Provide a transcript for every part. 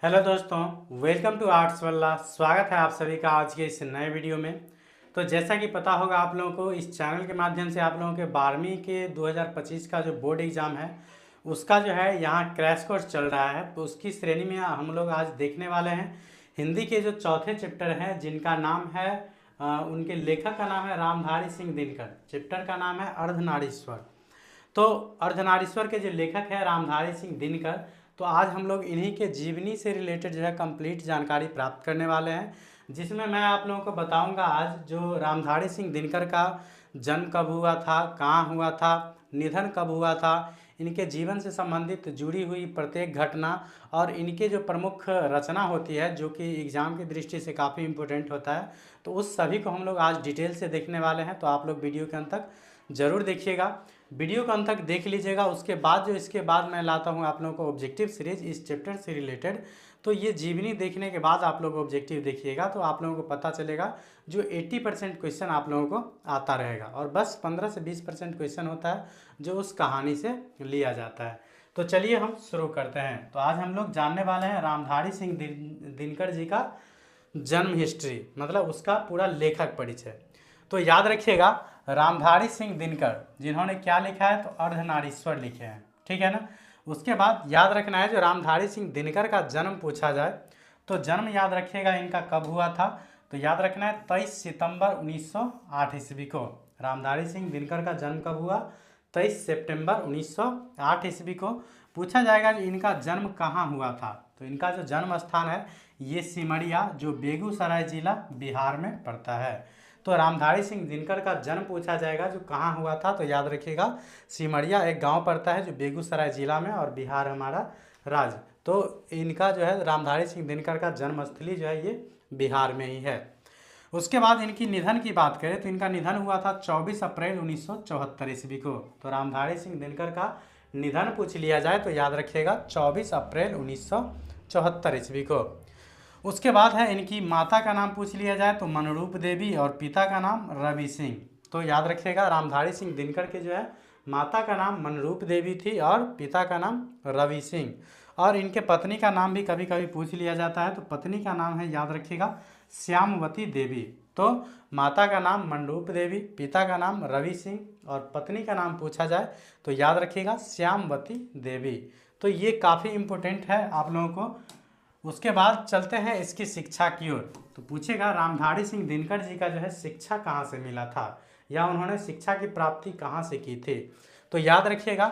Hello दोस्तों, welcome to arts वल्ला। स्वागत है आप सभी का आज के इस नए वीडियो में। तो जैसा कि पता होगा आप लोगों को, इस चैनल के माध्यम से आप लोगों के 12वीं के 2025 का जो बोर्ड एग्ज़ाम है उसका जो है यहाँ क्रैश कोर्स चल रहा है। तो उसकी श्रेणी में हम लोग आज देखने वाले हैं हिंदी के जो चौथे चैप्टर हैं, जिनका नाम है उनके लेखक का नाम है रामधारी सिंह दिनकर। चैप्टर का नाम है अर्धनारीश्वर। तो अर्धनारीश्वर के जो लेखक है रामधारी सिंह दिनकर, तो आज हम लोग इन्हीं के जीवनी से रिलेटेड जो है कंप्लीट जानकारी प्राप्त करने वाले हैं, जिसमें मैं आप लोगों को बताऊंगा आज जो रामधारी सिंह दिनकर का जन्म कब हुआ था, कहाँ हुआ था, निधन कब हुआ था, इनके जीवन से संबंधित जुड़ी हुई प्रत्येक घटना और इनके जो प्रमुख रचना होती है जो कि एग्ज़ाम की दृष्टि से काफ़ी इम्पोर्टेंट होता है, तो उस सभी को हम लोग आज डिटेल से देखने वाले हैं। तो आप लोग वीडियो के अंत तक ज़रूर देखिएगा, वीडियो को अंत तक देख लीजिएगा। उसके बाद इसके बाद मैं लाता हूँ आप लोगों को ऑब्जेक्टिव सीरीज इस चैप्टर से रिलेटेड। तो ये जीवनी देखने के बाद आप लोग ऑब्जेक्टिव देखिएगा तो आप लोगों को पता चलेगा जो 80% क्वेश्चन आप लोगों को आता रहेगा और बस 15 से 20% क्वेश्चन होता है जो उस कहानी से लिया जाता है। तो चलिए हम शुरू करते हैं। तो आज हम लोग जानने वाले हैं रामधारी सिंह दिनकर जी का जन्म हिस्ट्री, मतलब उसका पूरा लेखक परिचय। तो याद रखिएगा, रामधारी सिंह दिनकर जिन्होंने क्या लिखा है, तो अर्धनारीश्वर लिखे हैं, ठीक है ना। उसके बाद याद रखना है, जो रामधारी सिंह दिनकर का जन्म पूछा जाए तो जन्म याद रखिएगा इनका कब हुआ था। तो याद रखना है 23 सितंबर 1908 ईस्वी को। रामधारी सिंह दिनकर का जन्म कब हुआ? 23 सितंबर 1908 ईस्वी को। पूछा जाएगा कि इनका जन्म कहाँ हुआ था, तो इनका जो जन्म स्थान है ये सिमरिया, जो बेगूसराय जिला बिहार में पड़ता है। तो रामधारी सिंह दिनकर का जन्म पूछा जाएगा जो कहाँ हुआ था, तो याद रखिएगा सिमरिया एक गांव पड़ता है जो बेगूसराय जिला में, और बिहार हमारा राज्य। तो इनका जो है रामधारी सिंह दिनकर का जन्मस्थली जो है ये बिहार में ही है। उसके बाद इनकी निधन की बात करें तो इनका निधन हुआ था 24 अप्रैल 1974 ईस्वी को। तो रामधारी सिंह दिनकर का निधन पूछ लिया जाए तो याद रखिएगा 24 अप्रैल 1974 ईस्वी को। उसके बाद है इनकी माता का नाम पूछ लिया जाए तो मनरूप देवी, और पिता का नाम रवि सिंह। तो याद रखिएगा रामधारी सिंह दिनकर के जो है माता का नाम मनरूप देवी थी और पिता का नाम रवि सिंह। और इनके पत्नी का नाम भी कभी कभी पूछ लिया जाता है, तो पत्नी का नाम है याद रखिएगा श्यामवती देवी। तो माता का नाम मनरूप देवी, पिता का नाम रवि सिंह और पत्नी का नाम पूछा जाए तो याद रखिएगा श्यामवती देवी। तो ये काफ़ी इम्पोर्टेंट है आप लोगों को। उसके बाद चलते हैं इसकी शिक्षा की ओर। तो पूछेगा रामधारी सिंह दिनकर जी का जो है शिक्षा कहाँ से मिला था, या उन्होंने शिक्षा की प्राप्ति कहाँ से की थी। तो याद रखिएगा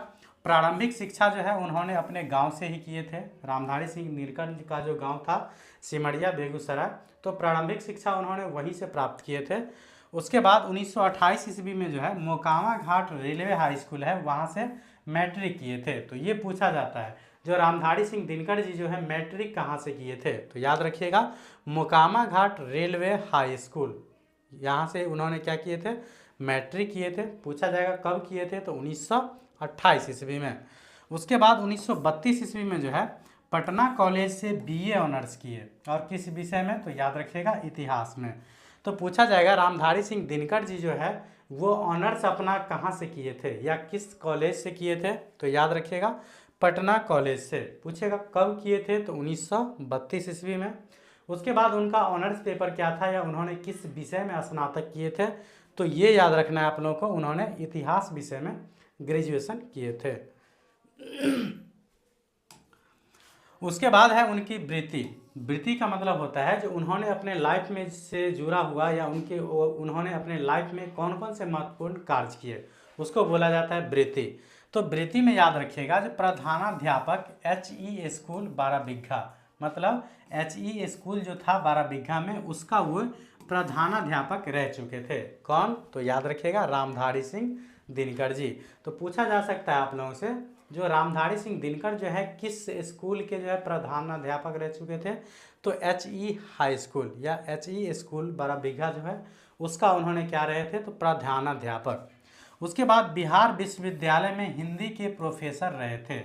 प्रारंभिक शिक्षा जो है उन्होंने अपने गांव से ही किए थे। रामधारी सिंह दिनकर जी का जो गांव था सिमरिया बेगूसराय, तो प्रारंभिक शिक्षा उन्होंने वहीं से प्राप्त किए थे। उसके बाद 1928 ईस्वी में जो है मोकामा घाट रेलवे हाई स्कूल है वहाँ से मैट्रिक किए थे। तो ये पूछा जाता है जो रामधारी सिंह दिनकर जी जो है मैट्रिक कहाँ से किए थे, तो याद रखिएगा मोकामा घाट रेलवे हाई स्कूल, यहाँ से उन्होंने क्या किए थे, मैट्रिक किए थे। पूछा जाएगा कब किए थे, तो 1928 ईस्वी में। उसके बाद 1932 ईस्वी में जो है पटना कॉलेज से बीए ऑनर्स किए, और किस विषय में, तो याद रखिएगा इतिहास में। तो पूछा जाएगा रामधारी सिंह दिनकर जी जो है वो ऑनर्स अपना कहाँ से किए थे या किस कॉलेज से किए थे, तो याद रखिएगा पटना कॉलेज से। पूछेगा कब किए थे, तो 1932 ईस्वी में। उसके बाद उनका ऑनर्स पेपर क्या था या उन्होंने किस विषय में स्नातक किए थे, तो ये याद रखना है आप लोगों को, उन्होंने इतिहास विषय में ग्रेजुएशन किए थे। उसके बाद है उनकी वृत्ति। वृत्ति का मतलब होता है जो उन्होंने अपने लाइफ में से जुड़ा हुआ या उन्होंने अपने लाइफ में कौन कौन से महत्वपूर्ण कार्य किए, उसको बोला जाता है वृत्ति। तो वृत्ति में याद रखिएगा जो प्रधानाध्यापक HE स्कूल 12 बिघा, मतलब HE स्कूल जो था 12 बिघा में उसका वो प्रधानाध्यापक रह चुके थे। कौन, तो याद रखिएगा रामधारी सिंह दिनकर जी। तो पूछा जा सकता है आप लोगों से जो रामधारी सिंह दिनकर जो है किस स्कूल के जो है प्रधानाध्यापक रह चुके थे, तो HE हाई स्कूल या HE स्कूल 12 बिघा जो है उसका उन्होंने क्या रहे थे, तो प्रधानाध्यापक। उसके बाद बिहार विश्वविद्यालय में हिंदी के प्रोफेसर रहे थे।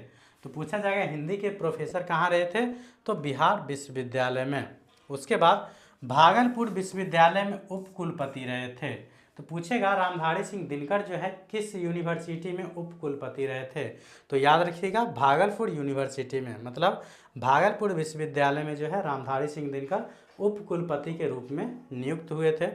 तो पूछा जाएगा हिंदी के प्रोफेसर कहाँ रहे थे, तो बिहार विश्वविद्यालय में। उसके बाद भागलपुर विश्वविद्यालय में उप कुलपति रहे थे। तो पूछेगा रामधारी सिंह दिनकर जो है किस यूनिवर्सिटी में उप कुलपति रहे थे। तो याद रखिएगा भागलपुर यूनिवर्सिटी में, मतलब भागलपुर विश्वविद्यालय में जो है रामधारी सिंह दिनकर उप कुलपति के रूप में नियुक्त हुए थे।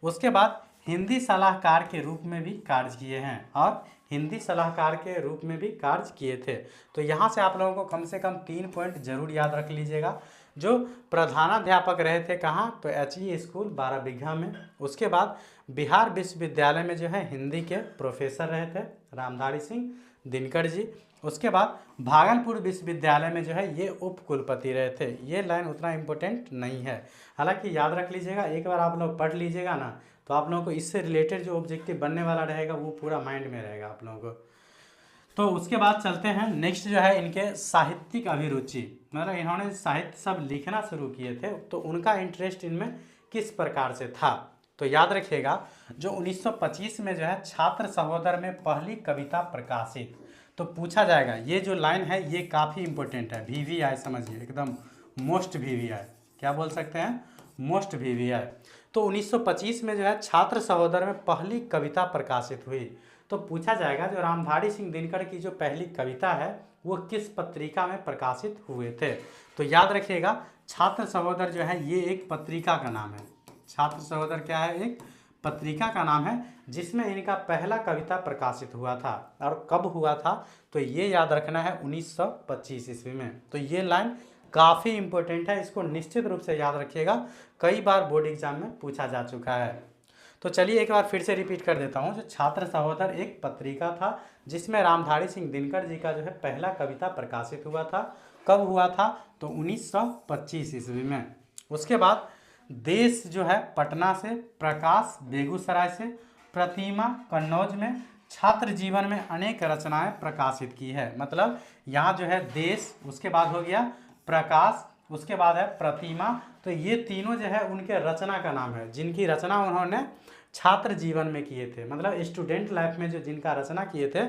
उसके बाद हिंदी सलाहकार के रूप में भी कार्य किए हैं और हिंदी सलाहकार के रूप में भी कार्य किए थे। तो यहाँ से आप लोगों को कम से कम 3 पॉइंट जरूर याद रख लीजिएगा। जो प्रधानाध्यापक रहे थे कहाँ, तो HE स्कूल बाराबिघा में। उसके बाद बिहार विश्वविद्यालय में जो है हिंदी के प्रोफेसर रहे थे रामधारी सिंह दिनकर जी। उसके बाद भागलपुर विश्वविद्यालय में जो है ये उप कुलपति रहे थे। ये लाइन उतना इम्पोर्टेंट नहीं है, हालांकि याद रख लीजिएगा, एक बार आप लोग पढ़ लीजिएगा ना तो आप लोगों को इससे रिलेटेड जो ऑब्जेक्टिव बनने वाला रहेगा वो पूरा माइंड में रहेगा आप लोगों को। तो उसके बाद चलते हैं नेक्स्ट जो है इनके साहित्यिक अभिरुचि, मतलब इन्होंने साहित्य सब लिखना शुरू किए थे तो उनका इंटरेस्ट इनमें किस प्रकार से था। तो याद रखिएगा जो 1925 में जो है छात्र सहोदर में पहली कविता प्रकाशित, तो पूछा जाएगा ये जो लाइन है ये काफ़ी इंपॉर्टेंट है, VVI समझिए, एकदम मोस्ट VVI, क्या बोल सकते हैं, मोस्ट VVI। तो 1925 में जो है छात्र सहोदर में पहली कविता प्रकाशित हुई। तो पूछा जाएगा जो रामधारी सिंह दिनकर की जो पहली कविता है वो किस पत्रिका में प्रकाशित हुए थे। तो याद रखिएगा छात्र सहोदर जो है ये एक पत्रिका का नाम है। छात्र सहोदर क्या है, एक पत्रिका का नाम है जिसमें इनका पहला कविता प्रकाशित हुआ था। और कब हुआ था, तो ये याद रखना है 1925 ईस्वी में। तो ये लाइन काफ़ी इंपॉर्टेंट है, इसको निश्चित रूप से याद रखिएगा, कई बार बोर्ड एग्जाम में पूछा जा चुका है। तो चलिए एक बार फिर से रिपीट कर देता हूँ। जो छात्र सहोदर एक पत्रिका था जिसमें रामधारी सिंह दिनकर जी का जो है पहला कविता प्रकाशित हुआ था। कब हुआ था, तो 1925 ईस्वी में। उसके बाद देश जो है पटना से, प्रकाश बेगूसराय से, प्रतिमा कन्नौज में छात्र जीवन में अनेक रचनाएं प्रकाशित की है। मतलब यहाँ जो है देश, उसके बाद हो गया प्रकाश, उसके बाद है प्रतिमा। तो ये तीनों जो है उनके रचना का नाम है, जिनकी रचना उन्होंने छात्र जीवन में किए थे, मतलब स्टूडेंट लाइफ में जो जिनका रचना किए थे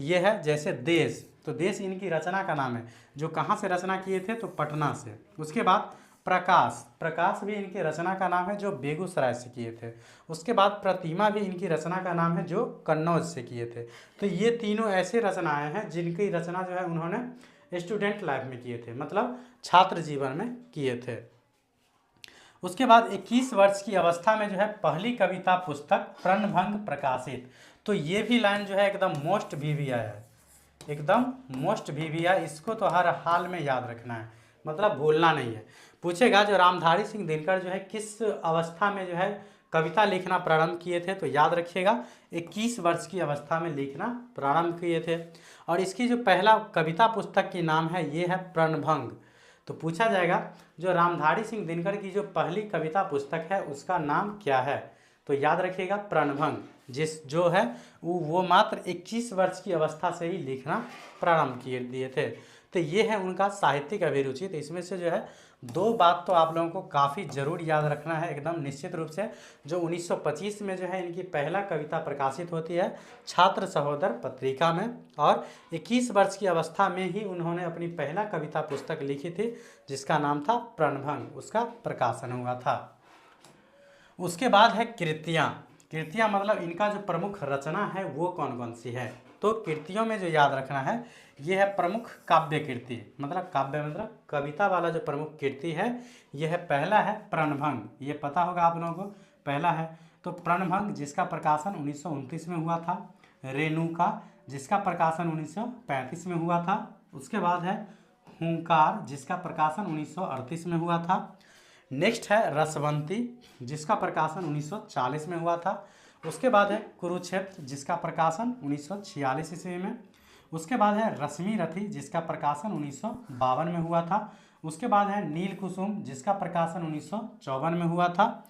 ये है। जैसे देश, तो देश इनकी रचना का नाम है, जो कहाँ से रचना किए थे, तो पटना से। उसके बाद प्रकाश, प्रकाश भी इनकी रचना का नाम है जो बेगूसराय से किए थे। उसके बाद प्रतिमा भी इनकी रचना का नाम है जो कन्नौज से किए थे। तो ये तीनों ऐसे रचनाएं हैं जिनकी रचना जो है उन्होंने स्टूडेंट लाइफ में किए थे, मतलब छात्र जीवन में किए थे। उसके बाद 21 वर्ष की अवस्था में जो है पहली कविता पुस्तक प्रणभंग प्रकाशित। तो ये भी लाइन जो है एकदम मोस्ट VVI है, एकदम मोस्ट VVI, इसको तो हर हाल में याद रखना है, मतलब भूलना नहीं है। पूछेगा जो रामधारी सिंह दिनकर जो है किस अवस्था में जो है कविता लिखना प्रारंभ किए थे, तो याद रखिएगा 21 वर्ष की अवस्था में लिखना प्रारंभ किए थे। और इसकी जो पहला कविता पुस्तक की नाम है ये है प्रणभंग। तो पूछा जाएगा जो रामधारी सिंह दिनकर की जो पहली कविता पुस्तक है उसका नाम क्या है, तो याद रखिएगा प्रणभंग। जिस जो है वो मात्र 21 वर्ष की अवस्था से ही लिखना प्रारंभ किए दिए थे। तो ये है उनका साहित्यिक अभिरुचि। तो इसमें से जो है 2 बात तो आप लोगों को काफ़ी ज़रूर याद रखना है एकदम निश्चित रूप से। जो 1925 में जो है इनकी पहला कविता प्रकाशित होती है छात्र सहोदर पत्रिका में, और 21 वर्ष की अवस्था में ही उन्होंने अपनी पहला कविता पुस्तक लिखी थी जिसका नाम था प्रणभंग, उसका प्रकाशन हुआ था। उसके बाद है कृतियाँ। कृतियाँ मतलब इनका जो प्रमुख रचना है वो कौन कौन सी है। तो कृतियों में जो याद रखना है ये है प्रमुख काव्य कृति, मतलब काव्य मतलब कविता वाला जो प्रमुख कृति है ये है, पहला है प्रणभंग, ये पता होगा आप लोगों को, पहला है तो प्रणभंग जिसका प्रकाशन 1929 में हुआ था। रेणुका जिसका प्रकाशन 1935 में हुआ था। उसके बाद है हुंकार जिसका प्रकाशन 1938 में हुआ था। नेक्स्ट है रसवंती जिसका प्रकाशन 1940 में हुआ था। उसके बाद है कुरुक्षेत्र जिसका प्रकाशन 1946 ईस्वी में। उसके बाद है रश्मि रथी जिसका प्रकाशन 1952 में हुआ था। उसके बाद है नील कुसुम जिसका प्रकाशन 1954 में हुआ था।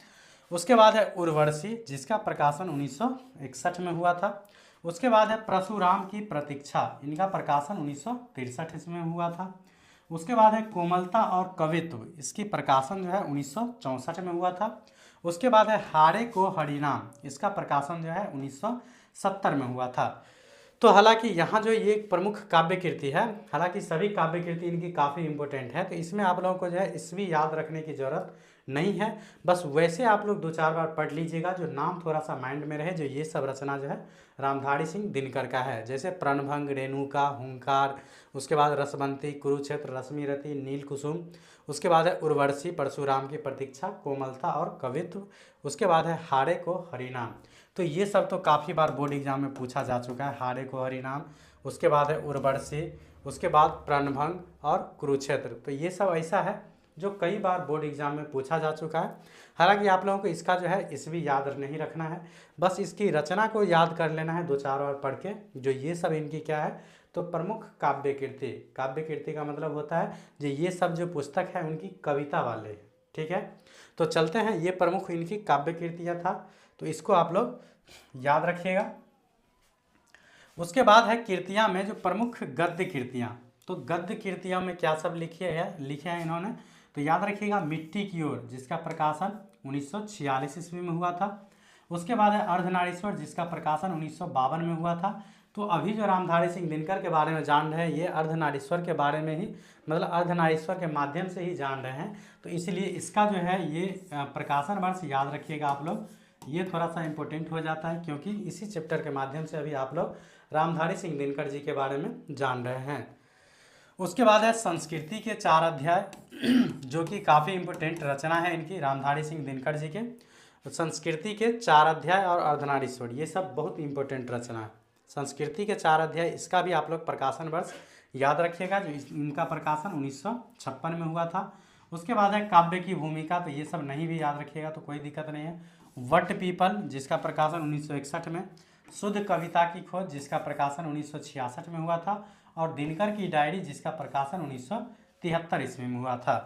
उसके बाद है उर्वशी जिसका प्रकाशन 1961 में हुआ था। उसके बाद है परशुराम की प्रतीक्षा, इनका प्रकाशन 1963 ईस्वी में हुआ था। उसके बाद है कोमलता और कवित्व, इसकी प्रकाशन जो है 1964 में हुआ था। उसके बाद है हारे को हरिनाम, इसका प्रकाशन जो है 1970 में हुआ था। तो हालांकि यहाँ जो ये एक प्रमुख काव्य कृति है, हालांकि सभी काव्य कृति इनकी काफ़ी इंपॉर्टेंट है, तो इसमें आप लोगों को जो है ईस्वी याद रखने की ज़रूरत नहीं है, बस वैसे आप लोग 2-4 बार पढ़ लीजिएगा, जो नाम थोड़ा सा माइंड में रहे। जो ये सब रचना जो है रामधारी सिंह दिनकर का है, जैसे प्रणभंग, रेणुका, हुंकार, उसके बाद रसवंती, कुरुक्षेत्र, रश्मिरथी, नील कुसुम, उसके बाद है उर्वशी, परशुराम की प्रतीक्षा, कोमलता और कवित्व, उसके बाद है हारे को हरिनाम। तो ये सब तो काफ़ी बार बोर्ड एग्जाम में पूछा जा चुका है, हारे को हरिनाम, उसके बाद है उर्वशी, उसके बाद प्रणभंग और कुरुक्षेत्र। तो ये सब ऐसा है जो कई बार बोर्ड एग्जाम में पूछा जा चुका है। हालांकि आप लोगों को इसका जो है ईस्वी याद नहीं रखना है, बस इसकी रचना को याद कर लेना है 2-4 बार पढ़ के। जो ये सब इनकी क्या है, तो प्रमुख काव्य कीर्ति, काव्य कीर्ति का मतलब होता है जो ये सब जो पुस्तक है उनकी कविता वाले, ठीक है। तो चलते हैं, ये प्रमुख इनकी काव्य कीर्तियाँ था, तो इसको आप लोग याद रखिएगा। उसके बाद है कीर्तियाँ में जो प्रमुख गद्य कीर्तियाँ, तो गद्य कीर्तियों में क्या सब लिखे हैं इन्होंने, तो याद रखिएगा मिट्टी की ओर, जिसका प्रकाशन 1946 ईस्वी में हुआ था। उसके बाद है अर्धनारीश्वर, जिसका प्रकाशन 1952 में हुआ था। तो अभी जो रामधारी सिंह दिनकर के बारे में जान रहे हैं, ये अर्धनारीश्वर के बारे में ही, मतलब अर्धनारीश्वर के माध्यम से ही जान रहे हैं, तो इसलिए इसका जो है ये प्रकाशन वर्ष याद रखिएगा आप लोग। ये थोड़ा सा इम्पोर्टेंट हो जाता है, क्योंकि इसी चैप्टर के माध्यम से अभी आप लोग रामधारी सिंह दिनकर जी के बारे में जान रहे हैं। उसके बाद है संस्कृति के 4 अध्याय, जो कि काफ़ी इम्पोर्टेंट रचना है इनकी, रामधारी सिंह दिनकर जी के। तो संस्कृति के 4 अध्याय और अर्धनारीश्वर, ये सब बहुत इंपॉर्टेंट रचना है। संस्कृति के 4 अध्याय, इसका भी आप लोग प्रकाशन वर्ष याद रखिएगा, जो इनका प्रकाशन 1956 में हुआ था। उसके बाद है काव्य की भूमिका, तो ये सब नहीं भी याद रखिएगा तो कोई दिक्कत नहीं है। वट पीपल, जिसका प्रकाशन 1961 में। शुद्ध कविता की खोज, जिसका प्रकाशन 1966 में हुआ था। और दिनकर की डायरी, जिसका प्रकाशन 1973 ईस्वी में हुआ था।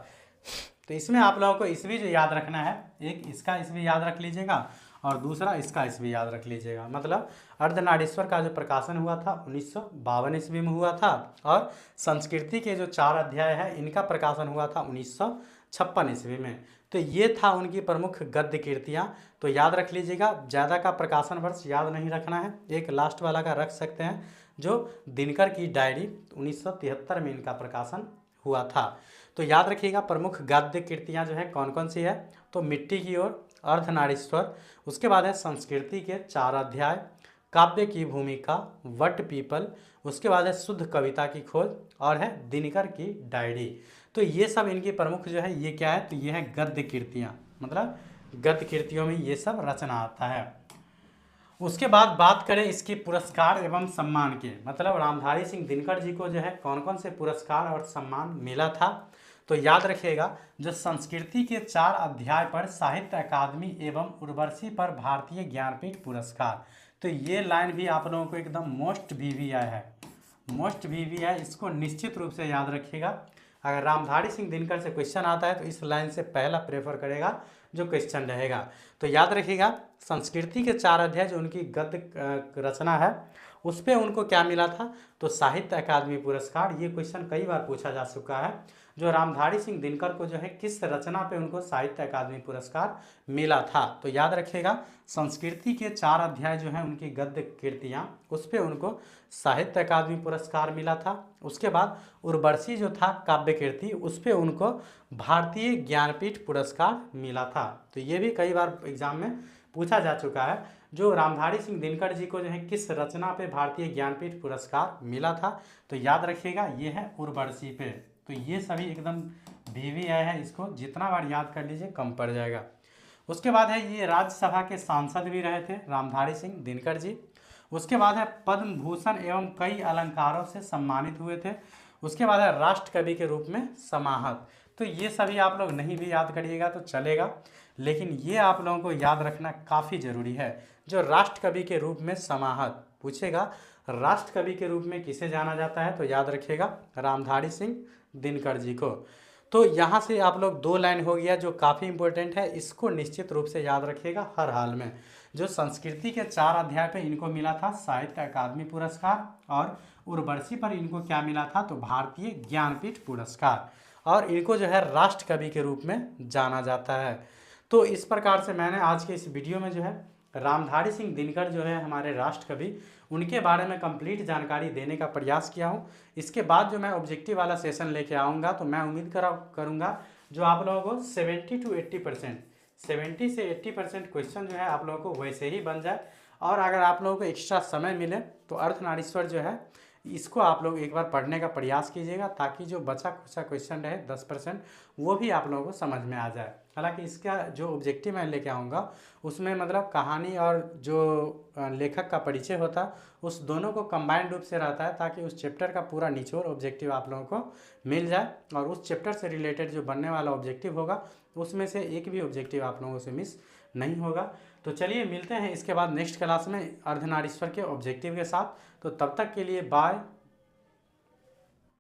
तो इसमें आप लोगों को ईस्वी जो याद रखना है, एक इसका ईस्वी याद रख लीजिएगा और दूसरा इसका ईस्वी याद रख लीजिएगा। मतलब अर्धनारीश्वर का जो प्रकाशन हुआ था 1952 ईस्वी में हुआ था, और संस्कृति के जो 4 अध्याय है इनका प्रकाशन हुआ था 1956 ईस्वी में। तो ये था उनकी प्रमुख गद्य कीर्तियाँ, तो याद रख लीजिएगा। ज़्यादा का प्रकाशन वर्ष याद नहीं रखना है, एक लास्ट वाला का रख सकते हैं, जो दिनकर की डायरी 1973 में इनका प्रकाशन हुआ था। तो याद रखिएगा प्रमुख गद्य कृतियाँ जो है कौन कौन सी है, तो मिट्टी की ओर, अर्धनारीश्वर, उसके बाद है संस्कृति के 4 अध्याय, काव्य की भूमिका, वट पीपल, उसके बाद है शुद्ध कविता की खोज, और है दिनकर की डायरी। तो ये सब इनकी प्रमुख जो है ये क्या है, तो ये है गद्य कीर्तियाँ, मतलब गद्य कीर्तियों में ये सब रचना आता है। उसके बाद बात करें इसकी पुरस्कार एवं सम्मान के, मतलब रामधारी सिंह दिनकर जी को जो है कौन कौन से पुरस्कार और सम्मान मिला था। तो याद रखिएगा, जो संस्कृति के 4 अध्याय पर साहित्य अकादमी एवं उर्वशी पर भारतीय ज्ञानपीठ पुरस्कार, तो ये लाइन भी आप लोगों को एकदम मोस्ट वीवीआई है, मोस्ट वीवीआई, इसको निश्चित रूप से याद रखिएगा। अगर रामधारी सिंह दिनकर से क्वेश्चन आता है तो इस लाइन से पहला प्रेफर करेगा जो क्वेश्चन रहेगा। तो याद रखिएगा, संस्कृति के 4 अध्याय जो उनकी गद्य रचना है उस पर उनको क्या मिला था, तो साहित्य अकादमी पुरस्कार। ये क्वेश्चन कई बार पूछा जा चुका है, जो रामधारी सिंह दिनकर को जो है किस रचना पे उनको साहित्य अकादमी पुरस्कार मिला था। तो याद रखिएगा, संस्कृति के 4 अध्याय जो है उनकी गद्य कीर्तियाँ, उस पर उनको साहित्य अकादमी पुरस्कार मिला था। उसके बाद उर्वशी जो था काव्य कीर्ति, उस पर उनको भारतीय ज्ञानपीठ पुरस्कार मिला था। तो ये भी कई बार एग्जाम में पूछा जा चुका है, जो रामधारी सिंह दिनकर जी को जो है किस रचना पे भारतीय ज्ञानपीठ पुरस्कार मिला था। तो याद रखिएगा, ये है उर्वशी पे। तो ये सभी एकदम वीवीआई है, इसको जितना बार याद कर लीजिए कम पड़ जाएगा। उसके बाद है ये राज्यसभा के सांसद भी रहे थे रामधारी सिंह दिनकर जी। उसके बाद है पद्म भूषण एवं कई अलंकारों से सम्मानित हुए थे। उसके बाद है राष्ट्र कवि के रूप में समाहत। तो ये सभी आप लोग नहीं भी याद करिएगा तो चलेगा, लेकिन ये आप लोगों को याद रखना काफ़ी ज़रूरी है। जो राष्ट्र कवि के रूप में समाहत पूछेगा, राष्ट्र कवि के रूप में किसे जाना जाता है, तो याद रखिएगा रामधारी सिंह दिनकर जी को। तो यहाँ से आप लोग 2 लाइन हो गया जो काफ़ी इंपॉर्टेंट है, इसको निश्चित रूप से याद रखिएगा हर हाल में। जो संस्कृति के 4 अध्याय पे इनको मिला था साहित्य अकादमी पुरस्कार, और उर्वशी पर इनको क्या मिला था, तो भारतीय ज्ञानपीठ पुरस्कार, और इनको जो है राष्ट्र कवि के रूप में जाना जाता है। तो इस प्रकार से मैंने आज के इस वीडियो में जो है रामधारी सिंह दिनकर जो है हमारे राष्ट्र कवि, उनके बारे में कंप्लीट जानकारी देने का प्रयास किया हूँ। इसके बाद जो मैं ऑब्जेक्टिव वाला सेशन लेके आऊँगा तो मैं उम्मीद करूँगा जो आप लोगों को 70 से 80% क्वेश्चन जो है आप लोगों को वैसे ही बन जाए। और अगर आप लोगों को एक्स्ट्रा समय मिले तो अर्धनारीश्वर जो है इसको आप लोग एक बार पढ़ने का प्रयास कीजिएगा, ताकि जो बचा खुचा क्वेश्चन रहे 10% वो भी आप लोगों को समझ में आ जाए। हालांकि इसका जो ऑब्जेक्टिव मैं लेके आऊँगा उसमें मतलब कहानी और जो लेखक का परिचय होता है उस दोनों को कंबाइंड रूप से रहता है, ताकि उस चैप्टर का पूरा निचोड़ ऑब्जेक्टिव आप लोगों को मिल जाए और उस चैप्टर से रिलेटेड जो बनने वाला ऑब्जेक्टिव होगा उसमें से एक भी ऑब्जेक्टिव आप लोगों से मिस नहीं होगा। तो चलिए मिलते हैं इसके बाद नेक्स्ट क्लास में अर्धनारीश्वर के ऑब्जेक्टिव के साथ। तो तब तक के लिए बाय।